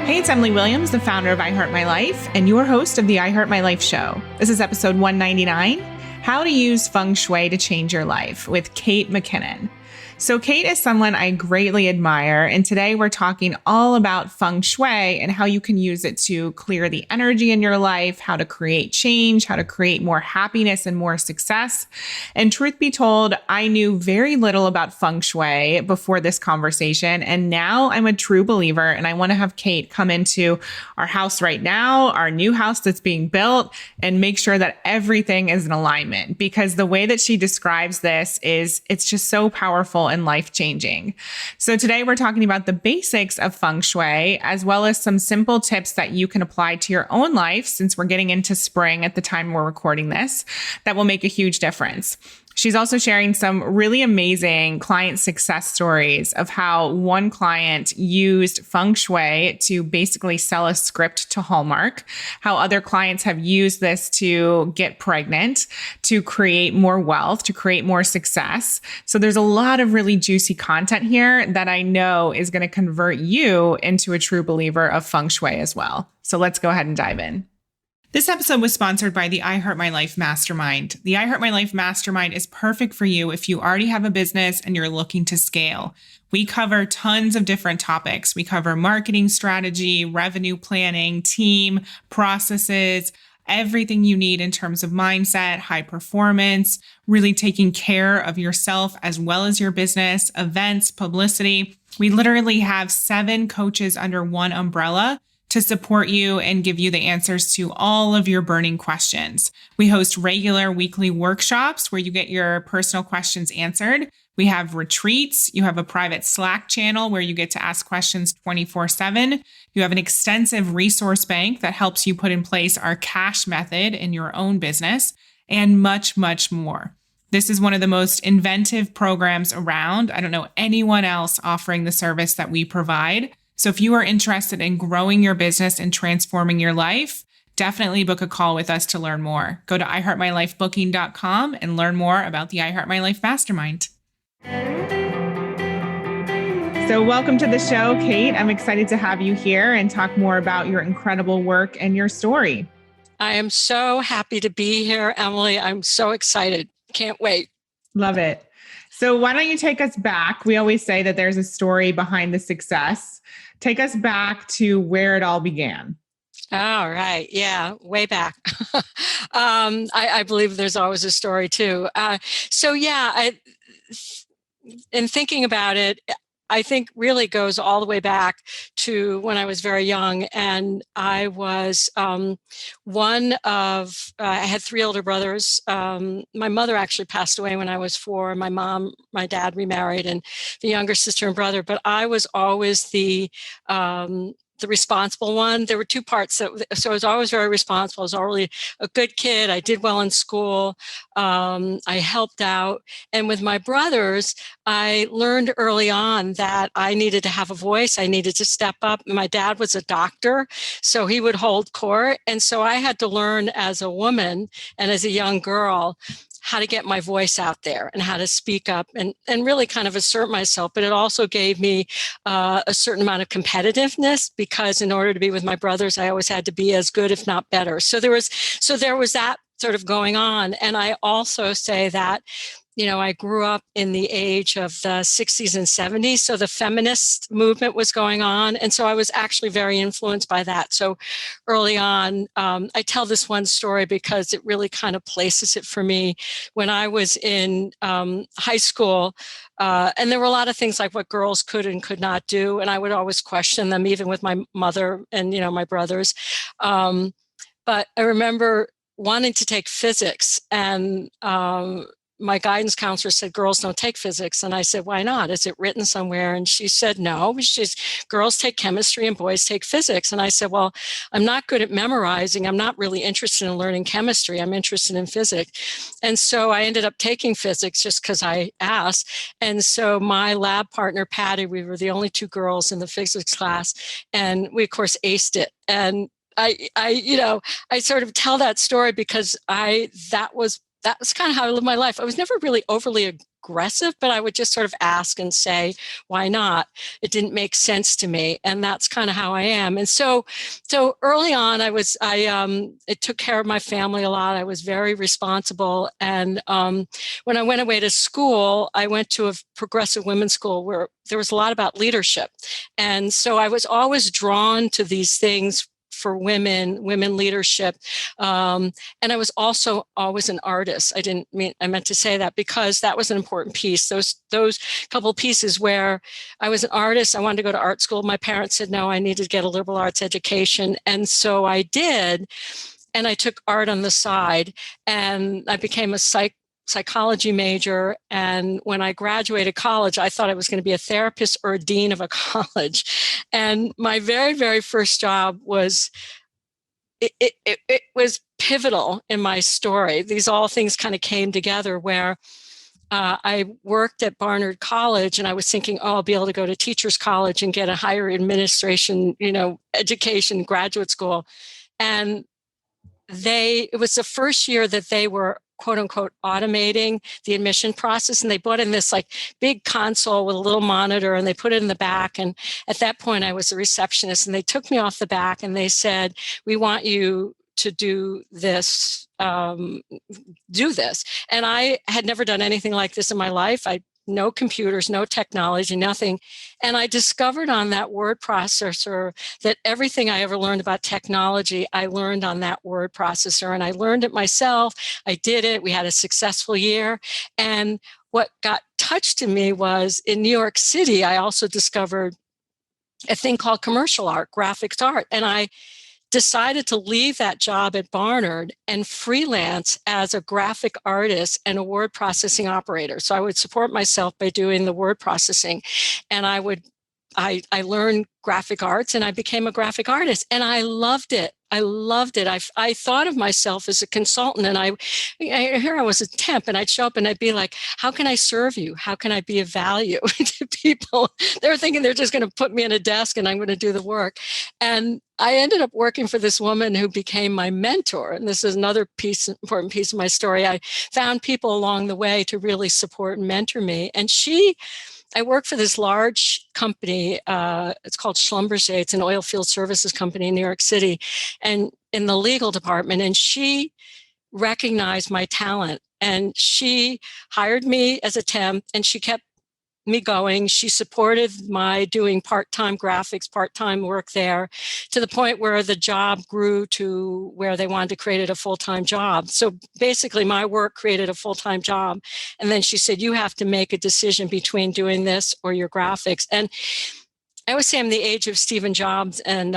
Hey, it's Emily Williams, the founder of I Heart My Life, and your host of the I Heart My Life show. This is episode 199, How to Use Feng Shui to Change Your Life with Kate MacKinnon. So Kate is someone I greatly admire, and today we're talking all about Feng Shui and how you can use it to clear the energy in your life, how to create change, how to create more happiness and more success. And truth be told, I knew very little about Feng Shui before this conversation, and now I'm a true believer, and I want to have Kate come into our house right now, our new house that's being built, and make sure that everything is in alignment, because the way that she describes this it's just so powerful and life-changing. So today we're talking about the basics of Feng Shui, as well as some simple tips that you can apply to your own life, since we're getting into spring at the time we're recording this, that will make a huge difference. She's also sharing some really amazing client success stories of how one client used Feng Shui to basically sell a script to Hallmark, how other clients have used this to get pregnant, to create more wealth, to create more success. So there's a lot of really juicy content here that I know is going to convert you into a true believer of Feng Shui as well. So let's go ahead and dive in. This episode was sponsored by the I Heart My Life Mastermind. The I Heart My Life Mastermind is perfect for you if you already have a business and you're looking to scale. We cover tons of different topics. We cover marketing strategy, revenue planning, team, processes, everything you need in terms of mindset, high performance, really taking care of yourself as well as your business, events, publicity. We literally have 7 coaches under one umbrella to support you and give you the answers to all of your burning questions. We host regular weekly workshops where you get your personal questions answered. We have retreats. You have a private Slack channel where you get to ask questions 24/7. You have an extensive resource bank that helps you put in place our cash method in your own business, and much, much more. This is one of the most inventive programs around. I don't know anyone else offering the service that we provide. So if you are interested in growing your business and transforming your life, definitely book a call with us to learn more. Go to iheartmylifebooking.com and learn more about the I Heart My Life Mastermind. So welcome to the show, Kate. I'm excited to have you here and talk more about your incredible work and your story. I am so happy to be here, Emily. I'm so excited. Can't wait. Love it. So why don't you take us back? We always say that there's a story behind the success. Take us back to where it all began. All right. Yeah, way back. I believe there's always a story too. In thinking about it, I think really goes all the way back to when I was very young, and I was I had 3 older brothers. My mother actually passed away when I was 4. My dad remarried, and the younger sister and brother. But I was always the responsible one. There were 2 parts. So I was always very responsible. I was already a good kid. I did well in school. I helped out. And with my brothers, I learned early on that I needed to have a voice. I needed to step up. My dad was a doctor, so he would hold court. And so I had to learn as a woman and as a young girl how to get my voice out there and how to speak up and really kind of assert myself. But it also gave me a certain amount of competitiveness, because in order to be with my brothers, I always had to be as good, if not better. So there was that sort of going on. And I also say that, I grew up in the age of the 60s and 70s. So the feminist movement was going on. And so I was actually very influenced by that. So early on, I tell this one story because it really kind of places it for me. When I was in high school, and there were a lot of things like what girls could and could not do. And I would always question them, even with my mother and, my brothers. But I remember wanting to take physics, and my guidance counselor said, girls don't take physics. And I said, why not? Is it written somewhere? And she said, no, girls take chemistry and boys take physics. And I said, well, I'm not good at memorizing. I'm not really interested in learning chemistry. I'm interested in physics. And so I ended up taking physics just because I asked. And so my lab partner, Patty, we were the only 2 girls in the physics class. And we, of course, aced it. And I sort of tell that story because that was kind of how I lived my life. I was never really overly aggressive, but I would just sort of ask and say, why not? It didn't make sense to me. And that's kind of how I am. And so early on, I took care of my family a lot. I was very responsible. And when I went away to school, I went to a progressive women's school where there was a lot about leadership. And so I was always drawn to these things for women leadership. And I was also always an artist. I meant to say that because that was an important piece. Those couple of pieces where I was an artist, I wanted to go to art school. My parents said, no, I needed to get a liberal arts education. And so I did. And I took art on the side, and I became a psychology major. And when I graduated college, I thought I was going to be a therapist or a dean of a college. And my very, very first job was, it was pivotal in my story. These all things kind of came together where I worked at Barnard College, and I was thinking, oh, I'll be able to go to teachers college and get a higher administration, education, graduate school. And it was the first year that they were quote unquote automating the admission process. And they brought in this like big console with a little monitor, and they put it in the back. And at that point I was a receptionist, and they took me off the back and they said, we want you to do this. And I had never done anything like this in my life. No computers, no technology, nothing. And I discovered on that word processor that everything I ever learned about technology, I learned on that word processor. And I learned it myself. I did it. We had a successful year. And what got touched in me was in New York City, I also discovered a thing called commercial art, graphics art. And I decided to leave that job at Barnard and freelance as a graphic artist and a word processing operator. So I would support myself by doing the word processing, and I learned graphic arts, and I became a graphic artist, and I loved it. I thought of myself as a consultant, and here I was a temp, and I'd show up and I'd be like, how can I serve you? How can I be of value to people? They're thinking they're just going to put me in a desk and I'm going to do the work. And I ended up working for this woman who became my mentor. And this is another important piece of my story. I found people along the way to really support and mentor me. And I worked for this large company. It's called Schlumberger. It's an oil field services company in New York City, and in the legal department. And she recognized my talent, and she hired me as a temp, and she kept me going. She supported my doing part-time graphics, part-time work there, to the point where the job grew to where they wanted to create it a full-time job. So basically my work created a full-time job. And then she said, you have to make a decision between doing this or your graphics. And I always say I'm the age of Stephen Jobs and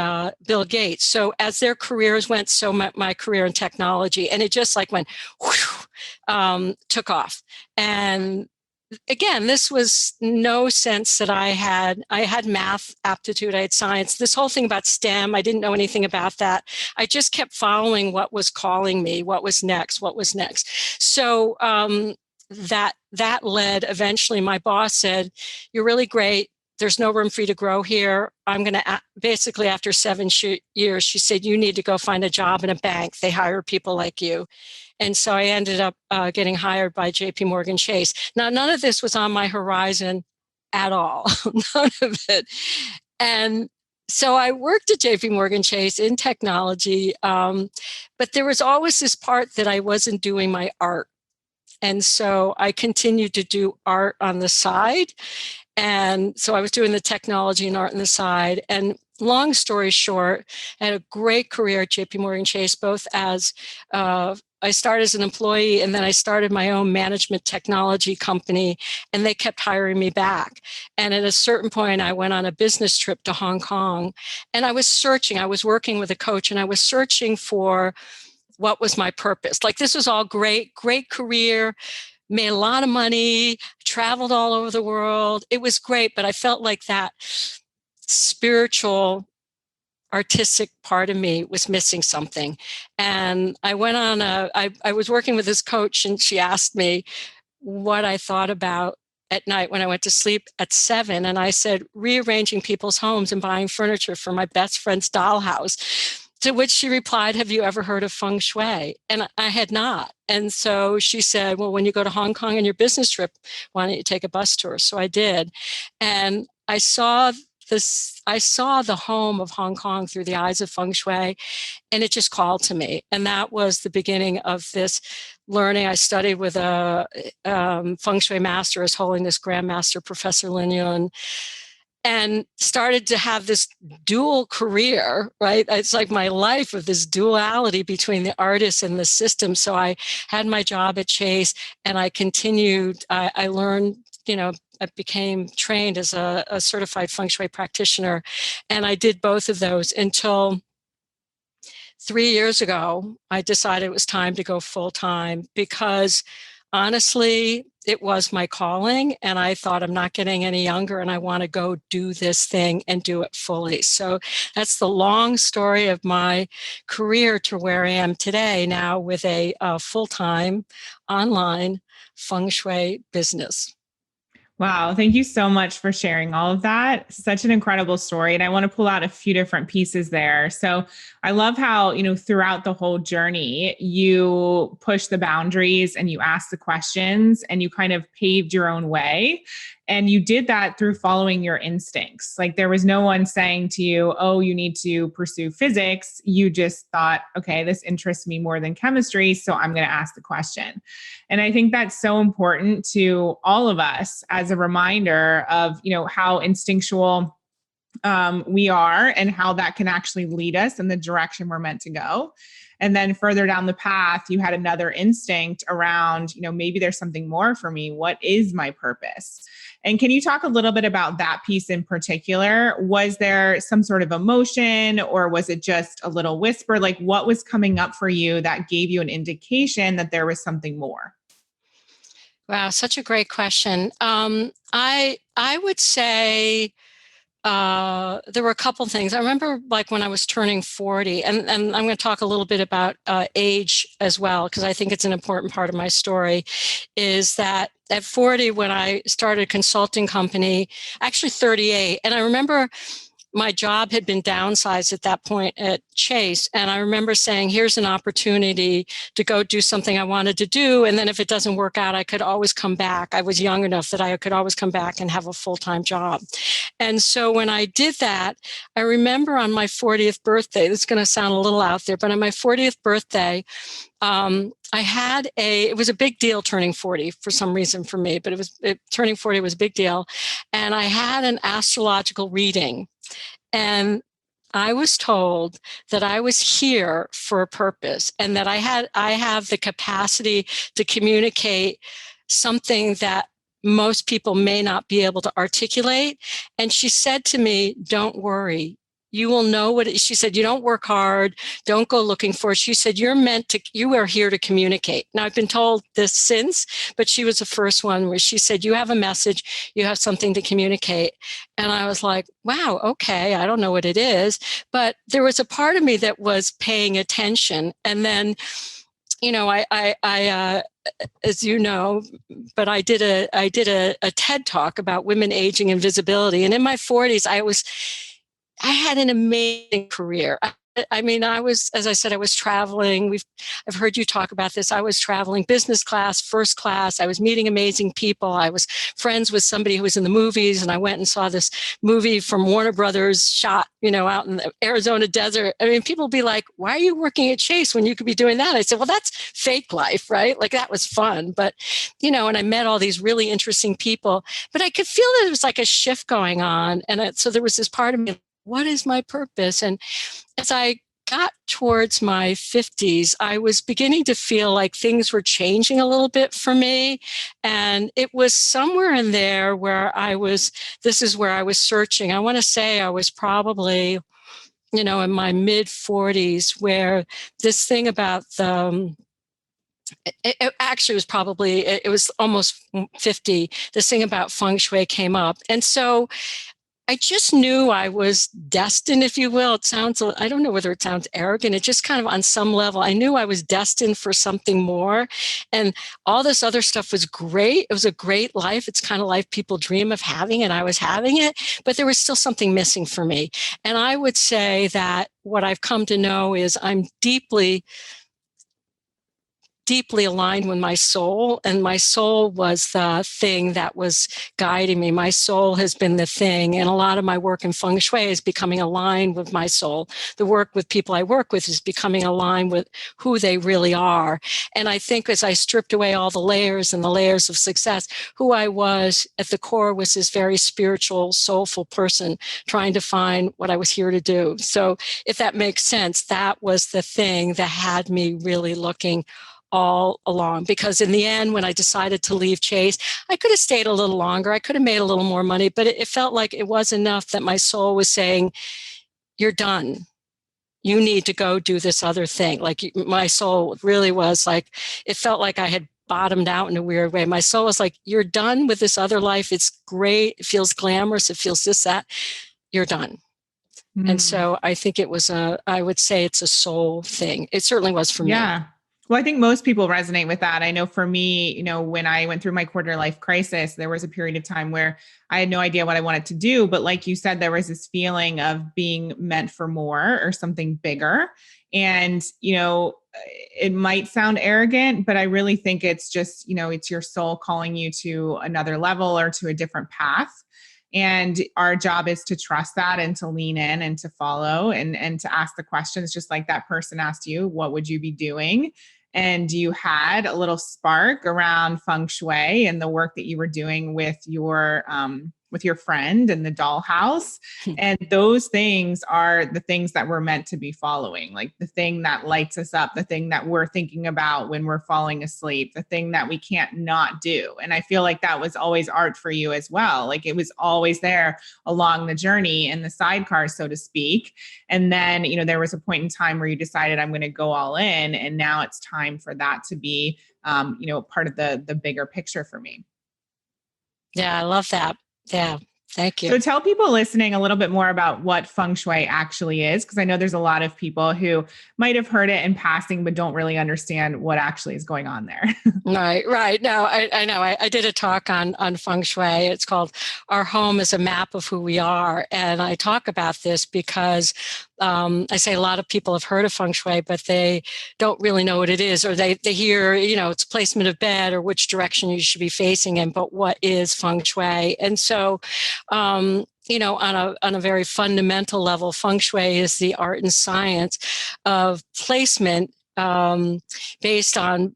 Bill Gates. So as their careers went, so my career in technology, and it just like went, whoosh, took off. And again, this was no sense that I had math aptitude, I had science, this whole thing about STEM, I didn't know anything about that. I just kept following what was calling me, what was next. So that led, eventually my boss said, you're really great. There's no room for you to grow here. I'm going to, basically after 7 years, she said, you need to go find a job in a bank. They hire people like you. And so I ended up getting hired by JP Chase. Now, none of this was on my horizon at all, none of it. And so I worked at JP Chase in technology, but there was always this part that I wasn't doing my art. And so I continued to do art on the side. And so I was doing the technology and art on the side. And long story short, I had a great career at JP Chase, both as I started as an employee, and then I started my own management technology company, and they kept hiring me back. And at a certain point, I went on a business trip to Hong Kong, and I was working with a coach, and I was searching for what was my purpose. Like, this was all great career, made a lot of money, traveled all over the world. It was great, but I felt like that spiritual, artistic part of me was missing something. And I went on I was working with this coach, and she asked me what I thought about at night when I went to sleep at 7. And I said, rearranging people's homes and buying furniture for my best friend's dollhouse. To which she replied, have you ever heard of Feng Shui? And I had not. And so she said, well, when you go to Hong Kong on your business trip, why don't you take a bus tour? So I did. And I saw the home of Hong Kong through the eyes of Feng Shui, and it just called to me. And that was the beginning of this learning. I studied with a Feng Shui master, His Holiness Grandmaster Professor Lin Yun, and started to have this dual career, right? It's like my life of this duality between the artist and the system. So I had my job at Chase, and I continued, I learned, I became trained as a certified Feng Shui practitioner. And I did both of those until 3 years ago. I decided it was time to go full time, because honestly, it was my calling, and I thought, I'm not getting any younger, and I want to go do this thing and do it fully. So that's the long story of my career to where I am today, now with a full-time online Feng Shui business. Wow. Thank you so much for sharing all of that. Such an incredible story. And I want to pull out a few different pieces there. So I love how, throughout the whole journey, you push the boundaries and you ask the questions and you kind of paved your own way. And you did that through following your instincts. Like, there was no one saying to you, oh, you need to pursue physics. You just thought, okay, this interests me more than chemistry, so I'm going to ask the question. And I think that's so important to all of us as a reminder of, how instinctual we are and how that can actually lead us in the direction we're meant to go. And then further down the path, you had another instinct around, maybe there's something more for me. What is my purpose? And can you talk a little bit about that piece in particular? Was there some sort of emotion, or was it just a little whisper? Like, what was coming up for you that gave you an indication that there was something more? Wow, such a great question. I would say there were a couple things. I remember, like, when I was turning 40, and I'm going to talk a little bit about age as well, because I think it's an important part of my story, is that at 40, when I started a consulting company, actually 38, and I remember my job had been downsized at that point at Chase. And I remember saying, here's an opportunity to go do something I wanted to do. And then if it doesn't work out, I could always come back. I was young enough that I could always come back and have a full-time job. And so when I did that, I remember on my 40th birthday, this is going to sound a little out there, but on my 40th birthday, it was a big deal turning 40 for some reason for me, but turning 40 was a big deal. And I had an astrological reading. And I was told that I was here for a purpose, and that I have the capacity to communicate something that most people may not be able to articulate. And she said to me, don't worry. You will know what she said. You don't work hard. Don't go looking for it. She said, you are here to communicate. Now, I've been told this since, but she was the first one where she said, you have a message, you have something to communicate. And I was like, wow, okay, I don't know what it is. But there was a part of me that was paying attention. And then, I as you know, but I did a TED talk about women aging and visibility. And in my 40s, I had an amazing career. I mean, as I said, I was traveling. I've heard you talk about this. I was traveling business class, first class. I was meeting amazing people. I was friends with somebody who was in the movies, and I went and saw this movie from Warner Brothers shot, out in the Arizona desert. I mean, people be like, why are you working at Chase when you could be doing that? I said, well, that's fake life, right? Like, that was fun. But, and I met all these really interesting people, but I could feel that there was like a shift going on. And so there was this part of me, what is my purpose? And as I got towards my 50s, I was beginning to feel like things were changing a little bit for me. And it was somewhere in there where this is where I was searching. I want to say I was probably, in my mid 40s, where this thing about it actually was it was almost 50. This thing about Feng Shui came up. And so I just knew I was destined, if you will. It sounds, I don't know whether it sounds arrogant. It just kind of on some level, I knew I was destined for something more. And all this other stuff was great. It was a great life. It's kind of life people dream of having, and I was having it, but there was still something missing for me. And I would say that what I've come to know is I'm deeply aligned with my soul, and my soul was the thing that was guiding me. My soul has been the thing, and a lot of my work in Feng Shui is becoming aligned with my soul. The work with people I work with is becoming aligned with who they really are. And I think as I stripped away all the layers and the layers of success, who I was at the core was this very spiritual, soulful person trying to find what I was here to do. So if that makes sense, that was the thing that had me really looking all along, because in the end, when I decided to leave Chase, I could have stayed a little longer. I could have made a little more money, but it felt like it was enough that my soul was saying, you're done. You need to go do this other thing. Like my soul really was like, it felt like I had bottomed out in a weird way. My soul was like, you're done with this other life. It's great. It feels glamorous. It feels this, that. You're done. And so I think it was I would say it's a soul thing. It certainly was for me. Yeah. Well, I think most people resonate with that. I know for me, when I went through my quarter life crisis, there was a period of time where I had no idea what I wanted to do. But like you said, there was this feeling of being meant for more or something bigger. And, it might sound arrogant, but I really think it's just, it's your soul calling you to another level or to a different path. And our job is to trust that and to lean in and to follow and to ask the questions, just like that person asked you, what would you be doing? And you had a little spark around Feng Shui and the work that you were doing with your friend and the dollhouse. And those things are the things that we're meant to be following, like the thing that lights us up, the thing that we're thinking about when we're falling asleep, the thing that we can't not do. And I feel like that was always art for you as well. Like it was always there along the journey in the sidecar, so to speak. And then, there was a point in time where you decided I'm going to go all in. And now it's time for that to be, part of the bigger picture for me. Yeah, I love that. Yeah. Thank you. So tell people listening a little bit more about what Feng Shui actually is, because I know there's a lot of people who might have heard it in passing, but don't really understand what actually is going on there. Right. No, I know. I did a talk on Feng Shui. It's called Our Home is a Map of Who We Are. And I talk about this because I say a lot of people have heard of Feng Shui, but they don't really know what it is, or they hear, it's placement of bed or which direction you should be facing in, but what is Feng Shui? And so, on a very fundamental level, Feng Shui is the art and science of placement based on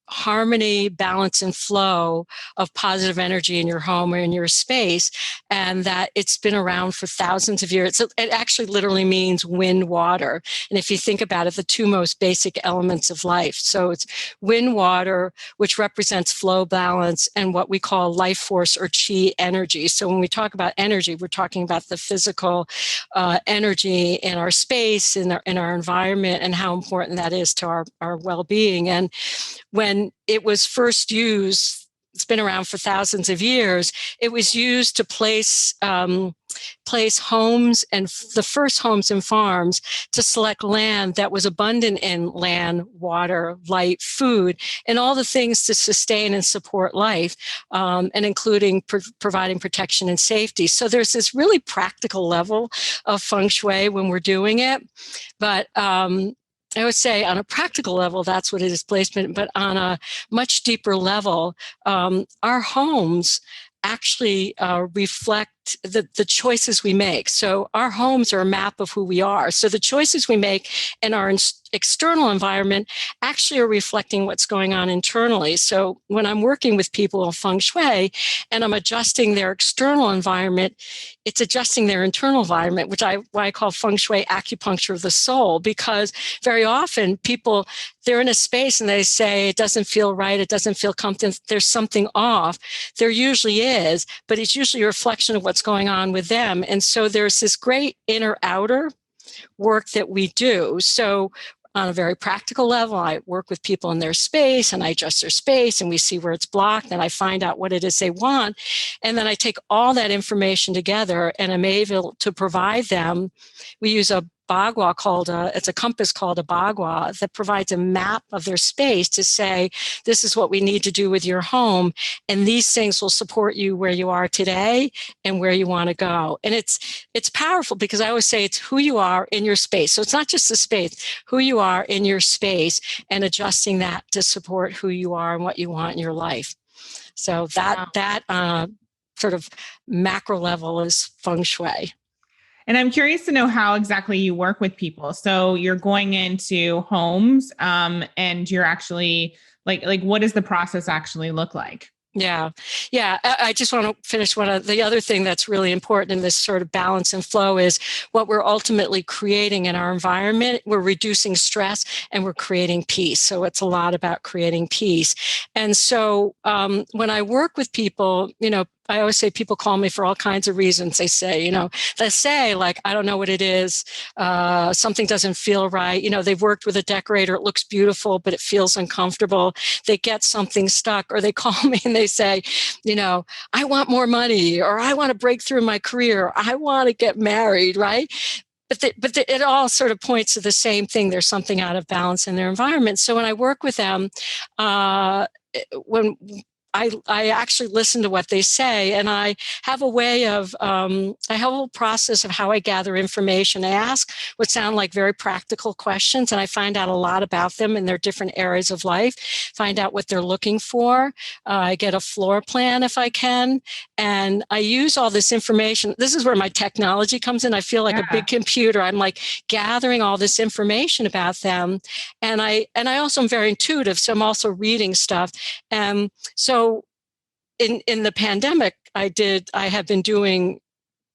harmony, balance, and flow of positive energy in your home or in your space, and that it's been around for thousands of years. So it actually literally means wind, water. And if you think about it, the two most basic elements of life. So it's wind, water, which represents flow, balance, and what we call life force or chi energy. So when we talk about energy, we're talking about the physical energy in our space, in our environment, and how important that is to our well-being. And when it was first used, it's been around for thousands of years, it was used to place homes and the first homes and farms to select land that was abundant in land, water, light, food, and all the things to sustain and support life, and including providing protection and safety. So there's this really practical level of Feng Shui when we're doing it. But I would say on a practical level, that's what it is, placement. But on a much deeper level, our homes actually reflect the choices we make. So our homes are a map of who we are. So the choices we make in our external environment actually are reflecting what's going on internally. So when I'm working with people in Feng Shui and I'm adjusting their external environment, it's adjusting their internal environment, which why I call Feng Shui acupuncture of the soul, because very often people, they're in a space and they say, it doesn't feel right, it doesn't feel comfortable, there's something off. There usually is, but it's usually a reflection of what's going on with them. And so there's this great inner outer work that we do. So on a very practical level. I work with people in their space and I adjust their space and we see where it's blocked and I find out what it is they want. And then I take all that information together and I'm able to provide them. We use a bagua it's a compass called a bagua that provides a map of their space to say, this is what we need to do with your home. And these things will support you where you are today and where you want to go. And it's powerful because I always say it's who you are in your space. So it's not just the space, who you are in your space and adjusting that to support who you are and what you want in your life. So that sort of macro level is Feng Shui. And I'm curious to know how exactly you work with people. So you're going into homes, and you're actually like, what does the process actually look like? Yeah. I just want to finish the other thing that's really important in this sort of balance and flow is what we're ultimately creating in our environment. We're reducing stress and we're creating peace. So it's a lot about creating peace. And so when I work with people, I always say people call me for all kinds of reasons. They say, like, I don't know what it is. Something doesn't feel right. They've worked with a decorator. It looks beautiful, but it feels uncomfortable. They get something stuck, or they call me and they say, I want more money, or I want to break through my career. I want to get married, right? But it all sort of points to the same thing. There's something out of balance in their environment. So when I work with them, when I actually listen to what they say, and I have a way of, I have a whole process of how I gather information. I ask what sound like very practical questions, and I find out a lot about them in their different areas of life, find out what they're looking for. I get a floor plan if I can, and I use all this information. This is where my technology comes in. I feel like a big computer. I'm like gathering all this information about them. And I also am very intuitive, so I'm also reading stuff. So in the pandemic, I have been doing,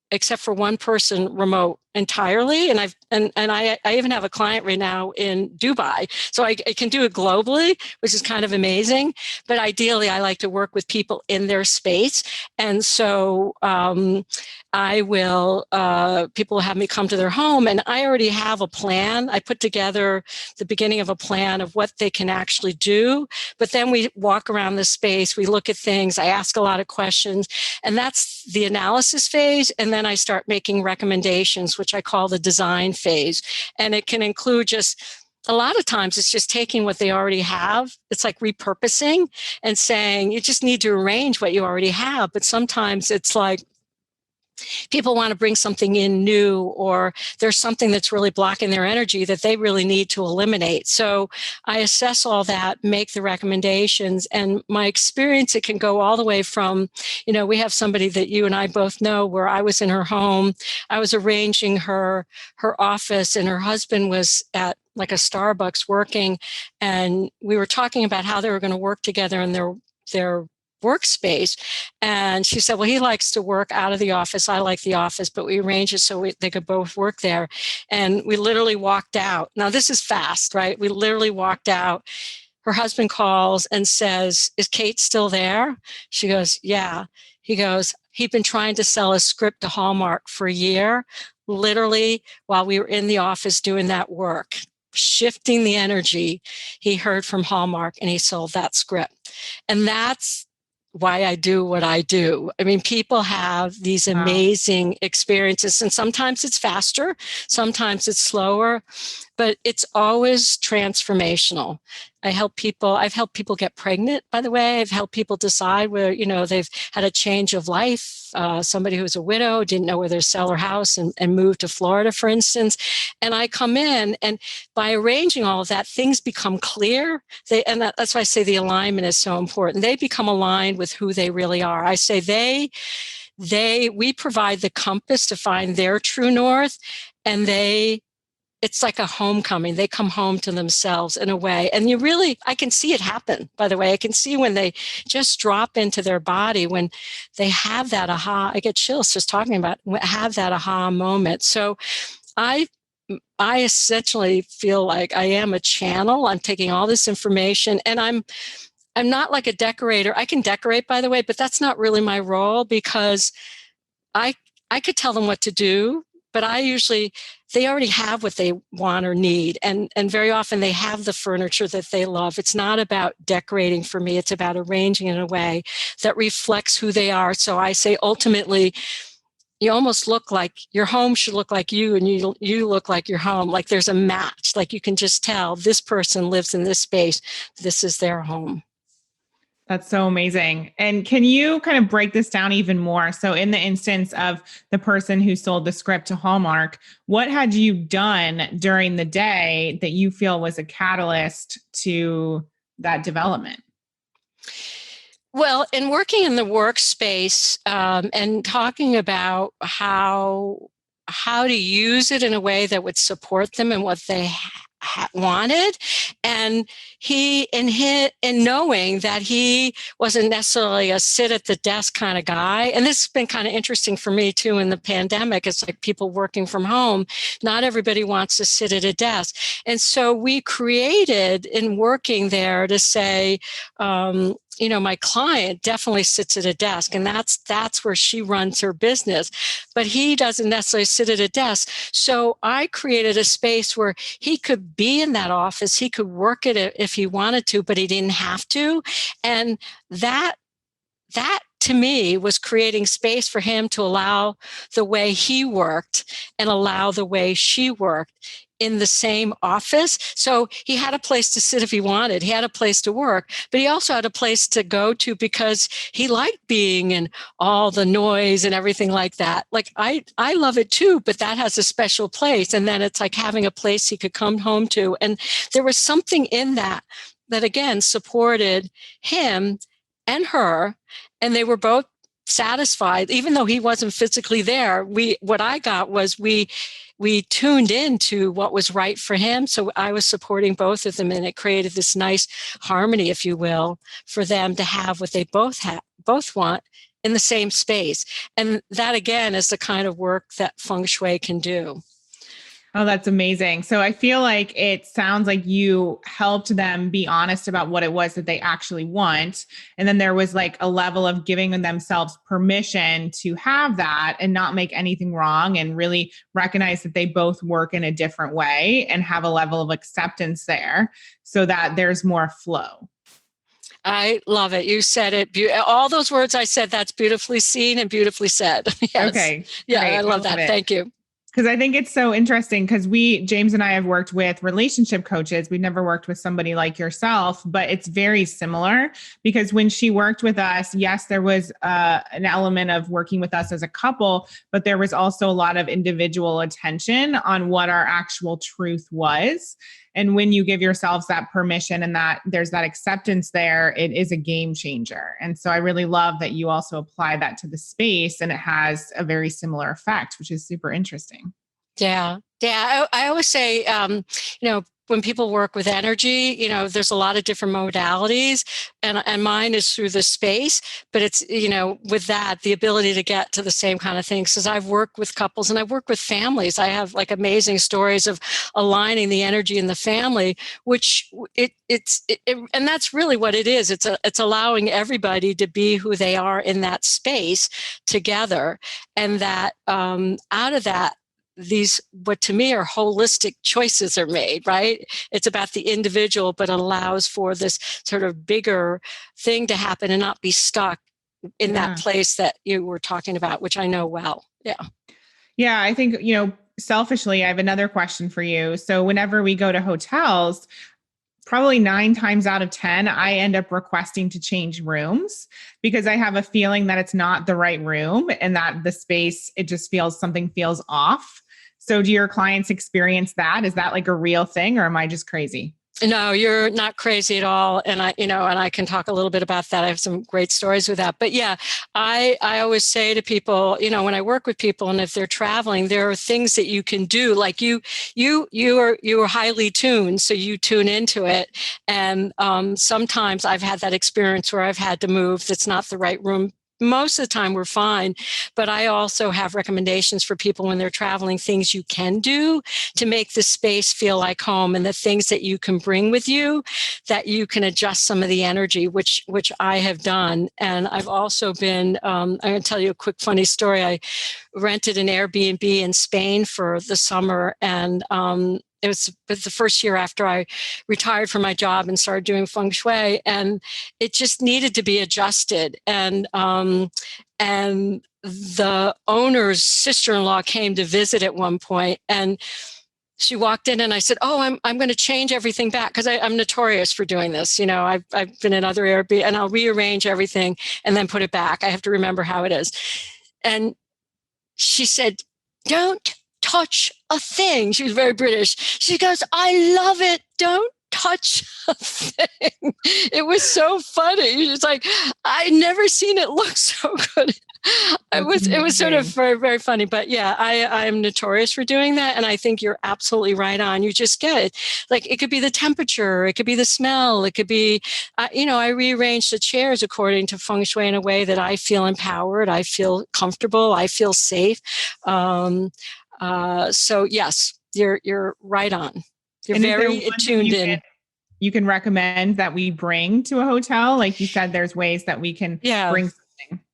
except for one person, remote entirely. And I even have a client right now in Dubai. So I can do it globally, which is kind of amazing. But ideally, I like to work with people in their space. And so I will, people will have me come to their home, and I already have a plan. I put together the beginning of a plan of what they can actually do. But then we walk around the space, we look at things, I ask a lot of questions, and that's the analysis phase. And then I start making recommendations, which I call the design phase. And it can include just, a lot of times it's just taking what they already have. It's like repurposing and saying, you just need to arrange what you already have. But sometimes it's like, people want to bring something in new, or there's something that's really blocking their energy that they really need to eliminate. So I assess all that, make the recommendations, and my experience, it can go all the way from, we have somebody that you and I both know, where I was in her home, I was arranging her office, and her husband was at like a Starbucks working, and we were talking about how they were going to work together in their workspace. And she said, well, he likes to work out of the office. I like the office, but we arranged it so they could both work there. And we literally walked out. Now, this is fast, right? We literally walked out. Her husband calls and says, is Kate still there? She goes, yeah. He goes, he'd been trying to sell a script to Hallmark for a year, literally while we were in the office doing that work. Shifting the energy, he heard from Hallmark and he sold that script. And that's why I do what I do. I mean, people have these amazing experiences, and sometimes it's faster, sometimes it's slower, but it's always transformational. I've helped people get pregnant, by the way. I've helped people decide where, they've had a change of life. Somebody who was a widow, didn't know whether to sell her house and move to Florida, for instance. And I come in, and by arranging all of that, things become clear. That's why I say the alignment is so important. They become aligned with who they really are. I say we provide the compass to find their true north, and it's like a homecoming. They come home to themselves in a way. And I can see it happen, by the way. I can see when they just drop into their body, when they have that aha. I get chills just talking about have that aha moment. So I essentially feel like I am a channel. I'm taking all this information, and I'm not like a decorator. I can decorate, by the way, but that's not really my role, because I could tell them what to do. but they already have what they want or need. And very often they have the furniture that they love. It's not about decorating for me. It's about arranging in a way that reflects who they are. So I say, ultimately, you almost look like your home should look like you, and you look like your home. Like there's a match. Like you can just tell this person lives in this space. This is their home. That's so amazing. And can you kind of break this down even more? So in the instance of the person who sold the script to Hallmark, what had you done during the day that you feel was a catalyst to that development? Well, in working in the workspace and talking about how to use it in a way that would support them and what they wanted, and in knowing that he wasn't necessarily a sit at the desk kind of guy. And this has been kind of interesting for me too in the pandemic. It's like people working from home. Not everybody wants to sit at a desk. And so we created in working there to say, my client definitely sits at a desk, and that's where she runs her business, but he doesn't necessarily sit at a desk. So I created a space where he could be in that office. He could work it if he wanted to, but he didn't have to. And that to me was creating space for him to allow the way he worked and allow the way she worked in the same office. So he had a place to sit if he wanted. He had a place to work, but he also had a place to go to because he liked being in all the noise and everything like that. Like I love it too, but that has a special place. And then it's like having a place he could come home to. And there was something in that again supported him and her, and they were both satisfied, even though he wasn't physically there. What I got was we tuned into what was right for him. So I was supporting both of them, and it created this nice harmony, if you will, for them to have what they both want in the same space. And that again is the kind of work that Feng Shui can do. Oh, that's amazing. So I feel like it sounds like you helped them be honest about what it was that they actually want. And then there was like a level of giving themselves permission to have that and not make anything wrong, and really recognize that they both work in a different way and have a level of acceptance there so that there's more flow. I love it. You said it. All those words I said, that's beautifully seen and beautifully said. Yes. Okay. Yeah, great. I love that. Thank you. Because I think it's so interesting, because James and I have worked with relationship coaches. We've never worked with somebody like yourself, but it's very similar, because when she worked with us, yes, there was an element of working with us as a couple, but there was also a lot of individual attention on what our actual truth was. And when you give yourselves that permission and that there's that acceptance there, it is a game changer. And so I really love that you also apply that to the space, and it has a very similar effect, which is super interesting. Yeah. Yeah. I always say, when people work with energy, there's a lot of different modalities, and mine is through the space, but it's, with that, the ability to get to the same kind of things. Because I've worked with couples and I've worked with families. I have like amazing stories of aligning the energy in the family, which and that's really what it is. It's allowing everybody to be who they are in that space together. And that out of that, what to me are holistic choices are made, right? It's about the individual, but allows for this sort of bigger thing to happen and not be stuck in that place that you were talking about, which I know well. Yeah. Yeah. I think, selfishly, I have another question for you. So whenever we go to hotels, probably 9 times out of 10, I end up requesting to change rooms, because I have a feeling that it's not the right room, and that the space, something feels off. So do your clients experience that? Is that like a real thing, or am I just crazy? No, you're not crazy at all. And I can talk a little bit about that. I have some great stories with that. But yeah, I always say to people, when I work with people, and if they're traveling, there are things that you can do. Like you are highly tuned, so you tune into it. And sometimes I've had that experience where I've had to move. That's not the right room most of the time we're fine. But I also have recommendations for people when they're traveling, things you can do to make the space feel like home, and the things that you can bring with you that you can adjust some of the energy, which I have done. And I've also been, I'm going to tell you a quick funny story. I rented an Airbnb in Spain for the summer, and it was the first year after I retired from my job and started doing Feng Shui, and it just needed to be adjusted. And the owner's sister-in-law came to visit at one point, and she walked in, and I said, "Oh, I'm going to change everything back," because I'm notorious for doing this. You know, I've been in other Airbnb, and I'll rearrange everything and then put it back. I have to remember how it is. And she said, "Don't touch a thing." She was very British. She goes, "I love it. Don't touch a thing." It was so funny. She's like, "I never seen it look so good." It was sort of very, very funny. But yeah, I am notorious for doing that. And I think you're absolutely right on. You just get it. Like, it could be the temperature, it could be the smell, it could be, I rearrange the chairs according to Feng Shui in a way that I feel empowered, I feel comfortable, I feel safe. So yes, you're right on. You're very tuned in. You can recommend that we bring to a hotel? Like you said, there's ways that we can bring something.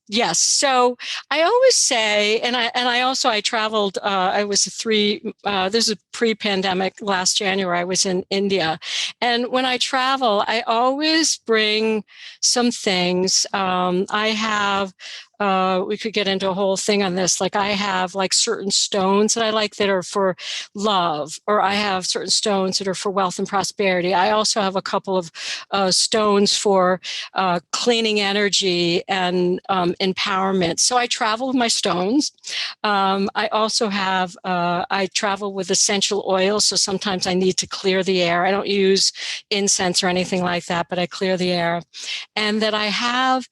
Yes. So I always say, and I traveled, I was this is pre-pandemic, last January, I was in India. And when I travel, I always bring some things. I have, we could get into a whole thing on this. Like, I have like certain stones that I like that are for love, or I have certain stones that are for wealth and prosperity. I also have a couple of stones for cleaning energy and empowerment. So I travel with my stones. I also have, I travel with essential oils. So sometimes I need to clear the air. I don't use incense or anything like that, but I clear the air. And that I have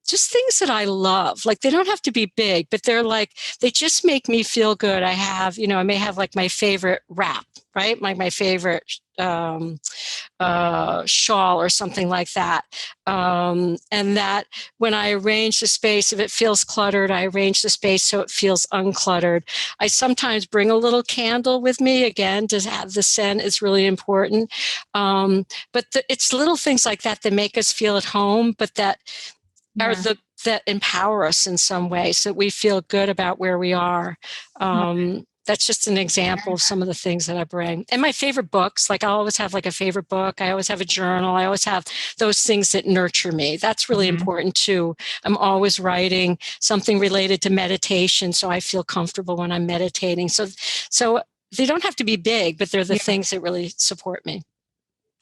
just things that I love. Like, they don't have to be big, but they just make me feel good. I have, I may have like my favorite wrap, right? My favorite shawl or something like that. And that when I arrange the space, if it feels cluttered, I arrange the space so it feels uncluttered. I sometimes bring a little candle with me. Again, to have the scent is really important. But it's little things like that that make us feel at home, but that that empower us in some way, so we feel good about where we are. That's just an example of some of the things that I bring. And my favorite books, like I always have like a favorite book. I always have a journal. I always have those things that nurture me. That's really important too. I'm always writing something related to meditation, so I feel comfortable when I'm meditating. So they don't have to be big, but they're the things that really support me.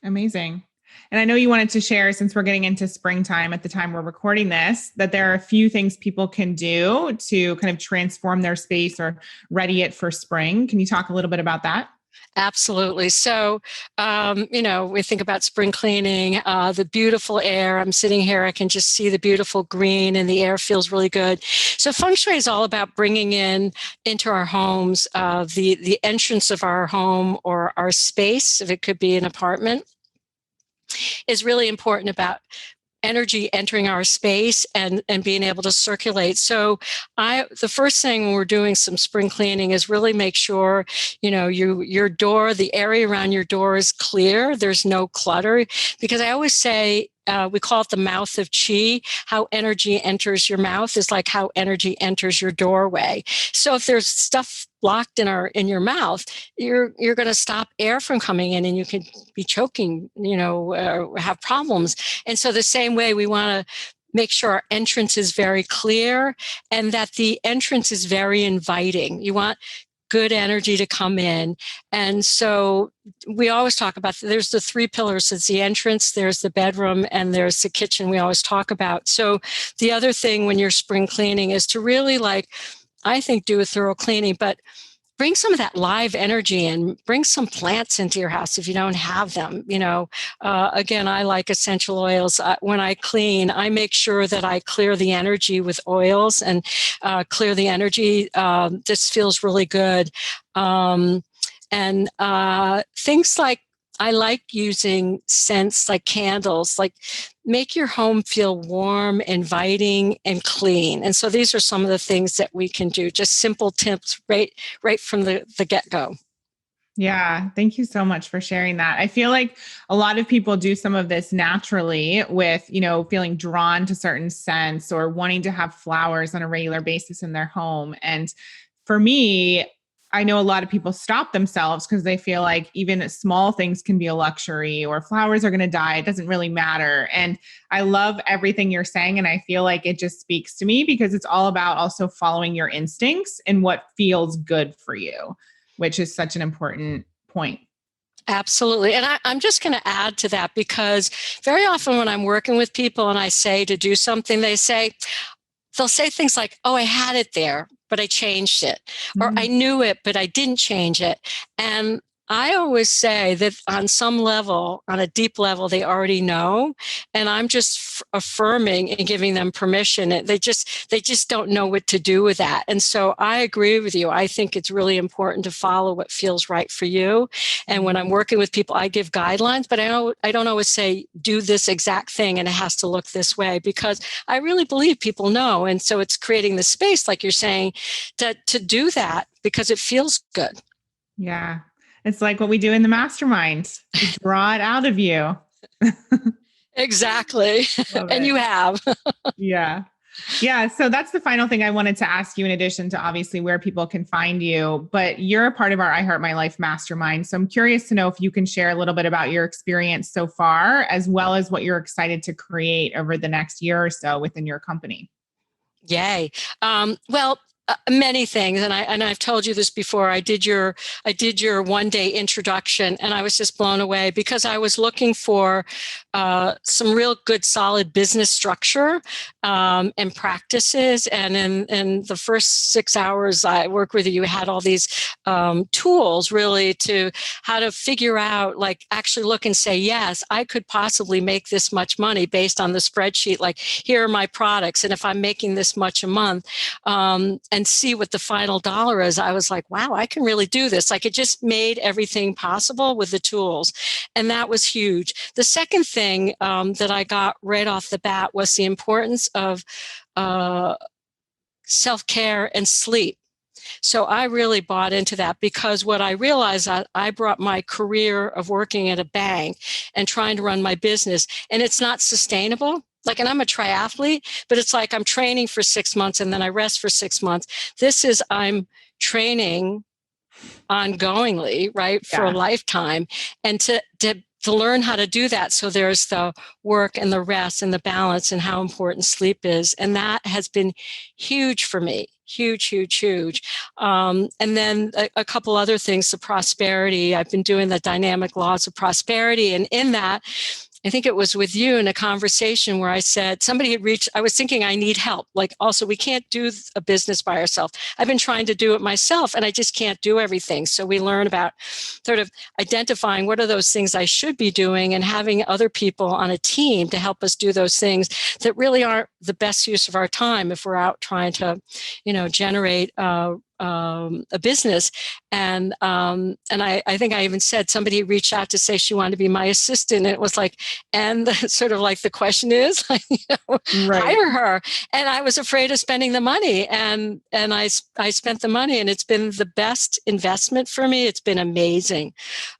Amazing. And I know you wanted to share, since we're getting into springtime at the time we're recording this, that there are a few things people can do to kind of transform their space or ready it for spring. Can you talk a little bit about that? Absolutely. So, we think about spring cleaning, the beautiful air. I'm sitting here, I can just see the beautiful green, and the air feels really good. So Feng Shui is all about bringing into our homes, the entrance of our home or our space, if it could be an apartment, is really important about energy entering our space and being able to circulate. So the first thing when we're doing some spring cleaning is really make sure, your door, the area around your door is clear. There's no clutter, because I always say, we call it the mouth of chi. How energy enters your mouth is like how energy enters your doorway. So if there's stuff blocked in your mouth, you're going to stop air from coming in, and you can be choking, have problems. And so the same way, we want to make sure our entrance is very clear and that the entrance is very inviting. You want good energy to come in. And so we always talk about, there's the three pillars. It's the entrance, there's the bedroom, and there's the kitchen we always talk about. So the other thing when you're spring cleaning is to really, I think, do a thorough cleaning, but bring some of that live energy and bring some plants into your house if you don't have them. Again, I like essential oils. When I clean, I make sure that I clear the energy with oils and clear the energy. This feels really good. And things like I like using scents like candles, like make your home feel warm, inviting, and clean. And so these are some of the things that we can do, just simple tips right from the get-go. Yeah. Thank you so much for sharing that. I feel like a lot of people do some of this naturally with, feeling drawn to certain scents or wanting to have flowers on a regular basis in their home. And for me, I know a lot of people stop themselves because they feel like even small things can be a luxury or flowers are going to die. It doesn't really matter. And I love everything you're saying. And I feel like it just speaks to me because it's all about also following your instincts and what feels good for you, which is such an important point. Absolutely. And I'm just going to add to that because very often when I'm working with people and I say to do something, they'll say things like, oh, I had it there, but I changed it. Or I knew it, but I didn't change it. And I always say that on some level, on a deep level, they already know. And I'm just affirming and giving them permission. They just don't know what to do with that. And so I agree with you. I think it's really important to follow what feels right for you. And when I'm working with people, I give guidelines, but I don't always say, do this exact thing and it has to look this way, because I really believe people know. And so it's creating the space, like you're saying, to do that because it feels good. Yeah. It's like what we do in the Mastermind. We draw it out of you. Exactly. And you have. Yeah. Yeah. So that's the final thing I wanted to ask you, in addition to obviously where people can find you. But you're a part of our I Heart My Life Mastermind. So I'm curious to know if you can share a little bit about your experience so far, as well as what you're excited to create over the next year or so within your company. Yay. Well, many things, and I've told you this before. I did your 1-day introduction, and I was just blown away because I was looking for some real good, solid business structure and practices. And in the first 6 hours I worked with you, had all these tools really to how to figure out, like actually look and say, yes, I could possibly make this much money based on the spreadsheet. Like, here are my products, and if I'm making this much a month, and see what the final dollar is, I was like, wow, I can really do this. Like, it just made everything possible with the tools. And that was huge. The second thing that I got right off the bat was the importance of self-care and sleep. So I really bought into that, because what I realized, I brought my career of working at a bank and trying to run my business, and it's not sustainable. Like, and I'm a triathlete, but it's like I'm training for 6 months and then I rest for 6 months. This is, I'm training ongoingly, right, for a lifetime. And to learn how to do that. So there's the work and the rest and the balance and how important sleep is. And that has been huge for me. Huge. And then a couple other things, the prosperity. I've been doing the dynamic laws of prosperity. And in that, I think it was with you in a conversation where I said, somebody had reached, I was thinking I need help. Like, also, we can't do a business by ourselves. I've been trying to do it myself and I just can't do everything. So we learn about sort of identifying what are those things I should be doing and having other people on a team to help us do those things that really aren't the best use of our time if we're out trying to, generate a business. And I think I even said, somebody reached out to say she wanted to be my assistant. And it was like, and sort of like the question is, hire her. And I was afraid of spending the money. And I spent the money, and it's been the best investment for me. It's been amazing.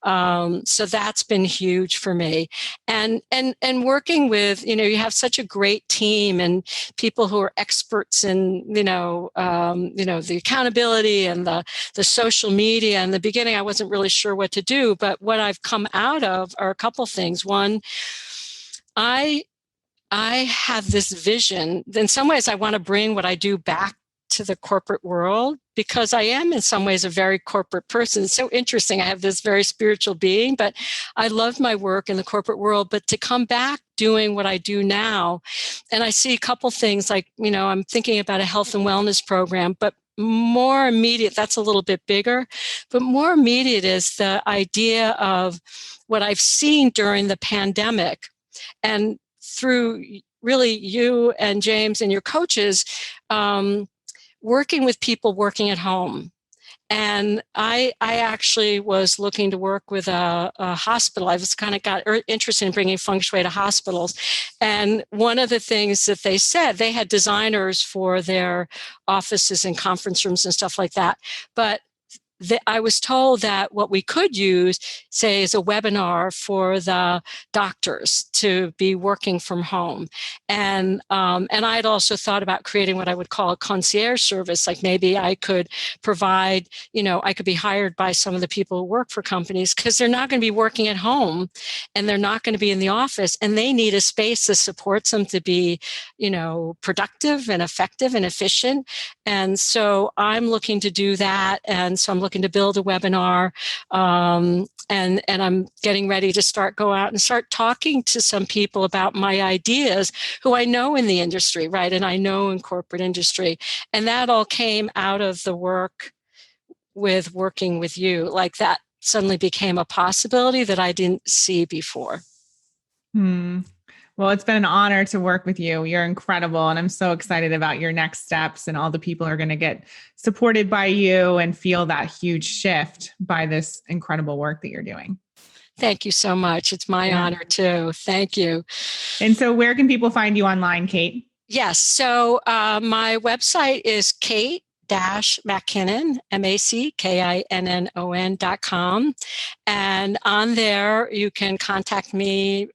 So that's been huge for me. And working with, you have such a great team and people who are experts in, the accountability and the social media. In the beginning, I wasn't really sure what to do, but what I've come out of are a couple things. One, I have this vision. In some ways, I want to bring what I do back to the corporate world, because I am in some ways a very corporate person. It's so interesting. I have this very spiritual being, but I love my work in the corporate world. But to come back doing what I do now, and I see a couple things like, I'm thinking about a health and wellness program, but more immediate, that's a little bit bigger, but more immediate is the idea of what I've seen during the pandemic and through really you and James and your coaches, working with people working at home And I actually was looking to work with a hospital. I was kind of got interested in bringing Feng Shui to hospitals. And one of the things that they said, they had designers for their offices and conference rooms and stuff like that. But I was told that what we could use, say, is a webinar for the doctors to be working from home. And I had also thought about creating what I would call a concierge service. Like maybe I could provide, I could be hired by some of the people who work for companies because they're not going to be working at home and they're not going to be in the office, and they need a space that supports them to be, productive and effective and efficient. And so I'm looking to do that. And so I'm looking to build a webinar, and I'm getting ready to go out and start talking to some people about my ideas who I know in the industry, right? And I know in corporate industry. And that all came out of the work with working with you. Like that suddenly became a possibility that I didn't see before. Well, it's been an honor to work with you. You're incredible. And I'm so excited about your next steps, and all the people are going to get supported by you and feel that huge shift by this incredible work that you're doing. Thank you so much. It's my honor too. Thank you. And so where can people find you online, Kate? Yes. So my website is Kate-MacKinnon, MacKinnon.com. And on there, you can contact me,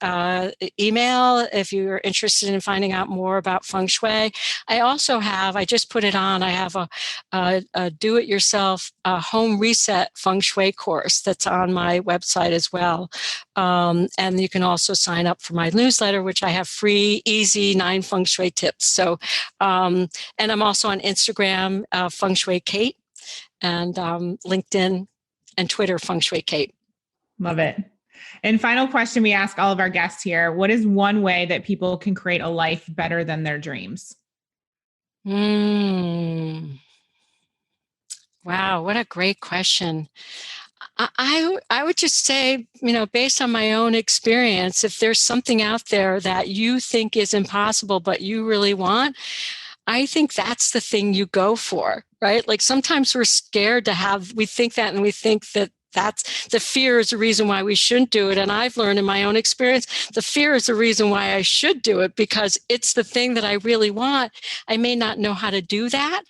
email if you're interested in finding out more about Feng Shui. I just put it on, I have a do-it-yourself home reset Feng Shui course that's on my website as well. And you can also sign up for my newsletter, which I have free, easy 9 Feng Shui tips. So, and I'm also on Instagram, Feng Shui Kate, and LinkedIn and Twitter, Feng Shui Kate. Love it. And final question we ask all of our guests here: what is one way that people can create a life better than their dreams? Wow, what a great question. I would just say, based on my own experience, if there's something out there that you think is impossible, but you really want, I think that's the thing you go for, right? Like sometimes we're scared we think that, and we think that that's the fear is the reason why we shouldn't do it. And I've learned in my own experience, the fear is the reason why I should do it, because it's the thing that I really want. I may not know how to do that,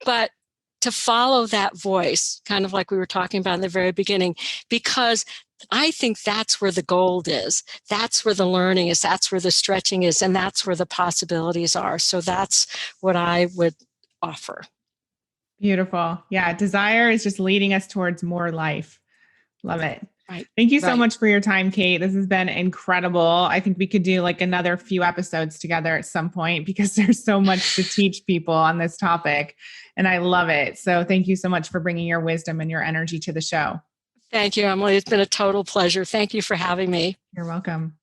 but to follow that voice, kind of like we were talking about in the very beginning, because I think that's where the gold is. That's where the learning is. That's where the stretching is. And that's where the possibilities are. So that's what I would offer. Beautiful. Yeah. Desire is just leading us towards more life. Love it. Right. Thank you so much for your time, Kate. This has been incredible. I think we could do like another few episodes together at some point, because there's so much to teach people on this topic. And I love it. So thank you so much for bringing your wisdom and your energy to the show. Thank you, Emily. It's been a total pleasure. Thank you for having me. You're welcome.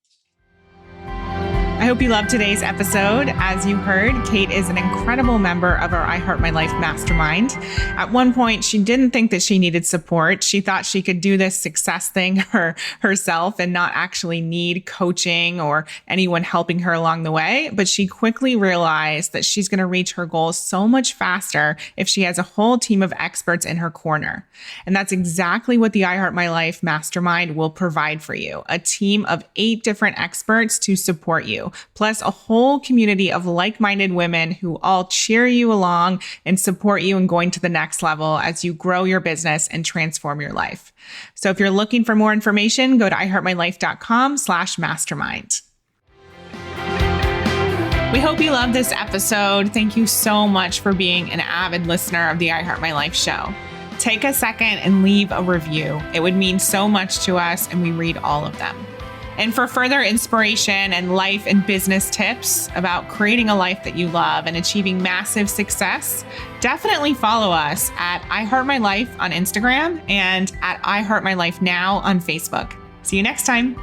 I hope you loved today's episode. As you heard, Kate is an incredible member of our I Heart My Life Mastermind. At one point, she didn't think that she needed support. She thought she could do this success thing herself and not actually need coaching or anyone helping her along the way. But she quickly realized that she's going to reach her goals so much faster if she has a whole team of experts in her corner. And that's exactly what the I Heart My Life Mastermind will provide for you: a team of 8 different experts to support you, plus a whole community of like-minded women who all cheer you along and support you in going to the next level as you grow your business and transform your life. So if you're looking for more information, go to iheartmylife.com/mastermind. We hope you loved this episode. Thank you so much for being an avid listener of the I Heart My Life show. Take a second and leave a review. It would mean so much to us, and we read all of them. And for further inspiration and life and business tips about creating a life that you love and achieving massive success, definitely follow us at iHeartMyLife on Instagram and at iHeartMyLifeNow on Facebook. See you next time.